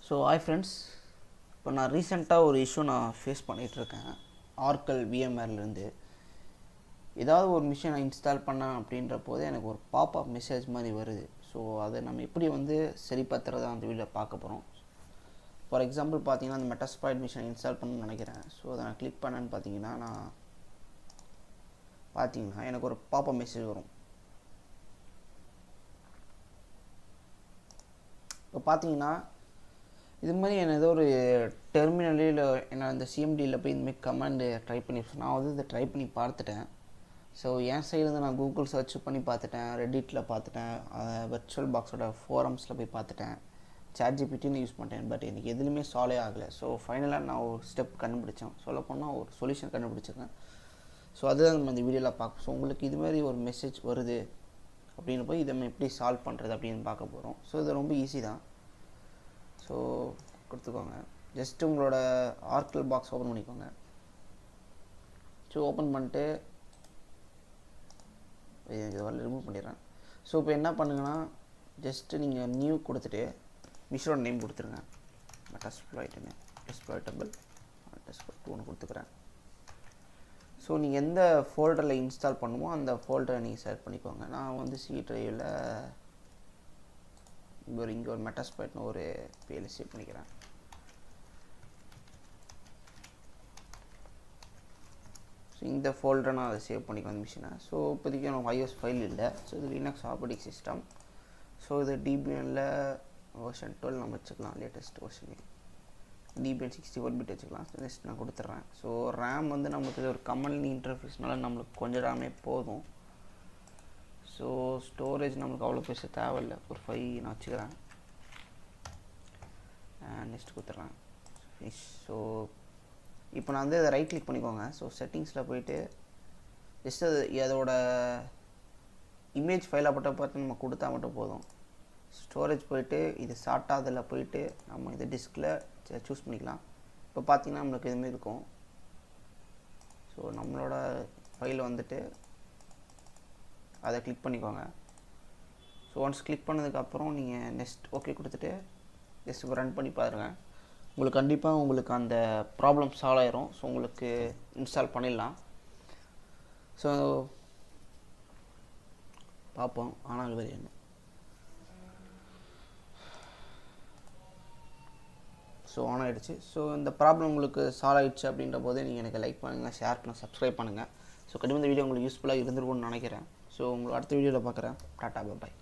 So hi friends, இப்போ நான் ரீசெண்டாக ஒரு இஷ்யூ நான் ஃபேஸ் பண்ணிகிட்ருக்கேன். ஆர்க்கல் விஎம்ஆர்லேருந்து ஏதாவது ஒரு மிஷின் நான் இன்ஸ்டால் பண்ணேன் அப்படின்ற போது எனக்கு ஒரு பாப்அப் மெசேஜ் மாதிரி வருது. ஸோ அதை நம்ம எப்படி சரி பார்த்துறதா அந்த வீடியோவில் பார்க்க போகிறோம். ஃபார் எக்ஸாம்பிள் பார்த்தீங்கன்னா அந்த மெட்டாஸ்பாய்ட் மிஷின் இன்ஸ்டால் பண்ணணும்னு நினைக்கிறேன். ஸோ அதை நான் கிளிக் பண்ணேன்னு பார்த்தீங்கன்னா எனக்கு ஒரு பாப்அப் மெசேஜ் வரும். இப்போ பார்த்தீங்கன்னா இது மாதிரி என்ன ஏதோ ஒரு டெர்மினலில் என்ன இந்த சிஎம்டியில் போய் இந்தமாதிரி கமாண்டு ட்ரை பண்ணி நான் இதை ட்ரை பண்ணி பார்த்துட்டேன். ஸோ என் சைட்லேருந்து நான் கூகுள் சர்ச் பண்ணி பார்த்துட்டேன், ரெடிட்டில் பார்த்துட்டேன், வெர்ச்சுவல் பாக்ஸோட ஃபோரம்ஸில் போய் பார்த்துட்டேன், சாட்ஜிபிடின்னு யூஸ் பண்ணிட்டேன். பட் எனக்கு எதுலேயுமே சால்வே ஆகலை. ஸோ ஃபைனலாக நான் ஒரு ஸ்டெப் கண்டுபிடிச்சேன். சொல்லப்போனால் ஒரு சொல்யூஷன் கண்டுபிடிச்சிருக்கேன். ஸோ அதுதான் நம்ம இந்த வீடியோவில் பார்க்க. ஸோ உங்களுக்கு இதுமாதிரி ஒரு மெசேஜ் வருது அப்படின்னு போய் இதை நம்ம எப்படி சால்வ் பண்ணுறது அப்படின்னு பார்க்க போகிறோம். ஸோ இது ரொம்ப ஈஸி தான். ஸோ கொடுத்துக்கோங்க. ஜஸ்ட்டு உங்களோட ஆர்க்கல் பாக்ஸ் ஓப்பன் பண்ணிக்கோங்க. ஸோ ஓப்பன் பண்ணிட்டு இது வரல ரிமூவ் பண்ணிடுறேன். ஸோ இப்போ என்ன பண்ணுங்கன்னா ஜஸ்ட்டு நீங்கள் நியூ கொடுத்துட்டு மிஷினோட நேம் கொடுத்துருங்க. மெட்டாஸ்ப்ளாய்ட்னு எக்ஸ்ப்ளாய்டபிள் மெட்டாஸ்ப்ளாய்ட் 2 கொடுத்துக்கிறேன். ஸோ நீங்கள் எந்த ஃபோல்டரில் இன்ஸ்டால் பண்ணுமோ அந்த ஃபோல்டரை நீங்கள் செலக்ட் பண்ணிக்கோங்க. நான் சி ட்ரைவில் இங்கே ஒரு மெட்டாஸ்பாய்ட்னு ஒரு பேஜில் சேவ் பண்ணிக்கிறேன். ஸோ இந்த ஃபோல்டரை நான் அதை சேவ் பண்ணிக்கிறேன் அந்த மிஷினை. ஸோ இப்போதைக்கு எனக்கு iOS ஃபைல் இல்லை. ஸோ இது லினக்ஸ் ஆப்ரேட்டிங் சிஸ்டம். ஸோ இது டிபிஎனில் வெர்ஷன் 12 நம்ம வச்சுக்கலாம். லேட்டஸ்ட் வெர்ஷன் டிபிஎன் 64 பிட் வச்சுக்கலாம். நெக்ஸ்ட் நான் கொடுத்துட்றேன். ஸோ ரேம் நமக்கு ஒரு கமன் இன்டர்ஃபேஸ்னால நம்மளுக்கு கொஞ்சம் ரேமே போதும். ஸோ ஸ்டோரேஜ் நம்மளுக்கு அவ்வளோ பெருசாக தேவையில்லை. ஒரு 5 நான் வச்சுக்கிறேன். நெக்ஸ்ட் கொடுத்துட்றேன். ஸோ இப்போ நான் இதை ரைட் கிளிக் பண்ணிக்கோங்க. ஸோ செட்டிங்ஸில் போயிட்டு ஜஸ்ட் அதோட இமேஜ் ஃபைலாக பார்த்து நம்ம கொடுத்தா மட்டும் போதும். ஸ்டோரேஜ் போயிட்டு இது ஷார்ட்டாக அதில் போயிட்டு நம்ம இதை டிஸ்கில் சூஸ் பண்ணிக்கலாம். இப்போ பார்த்தீங்கன்னா நம்மளுக்கு இதுமாரி இருக்கும். ஸோ நம்மளோட ஃபைல் அதை கிளிக் பண்ணிக்கோங்க. ஸோ ஒன்ஸ் கிளிக் பண்ணதுக்கப்புறம் நீங்கள் நெக்ஸ்ட் ஓகே கொடுத்துட்டு ஜஸ்ட் ரன் பண்ணி பாருங்கள். உங்களுக்கு கண்டிப்பாக அந்த ப்ராப்ளம் சால்வ் ஆயிரும். ஸோ உங்களுக்கு இன்ஸ்டால் பண்ணிடலாம். ஸோ பார்ப்போம். ஆனால் வேறு என்ன. ஸோ ஆன் ஆகிடுச்சு. ஸோ இந்த ப்ராப்ளம் உங்களுக்கு சால்வ் ஆகிடுச்சு அப்படின்ற போதே நீங்கள் எனக்கு லைக் பண்ணுங்கள், ஷேர் பண்ணுங்கள், சப்ஸ்கிரைப் பண்ணுங்கள். ஸோ கண்டிப்பாக இந்த வீடியோ உங்களுக்கு யூஸ்ஃபுல்லாக இருந்திருக்கும்னு நினைக்கிறேன். ஸோ உங்களை அடுத்த வீடியோவில் பார்க்குறேன். டாட்டா, பாய்.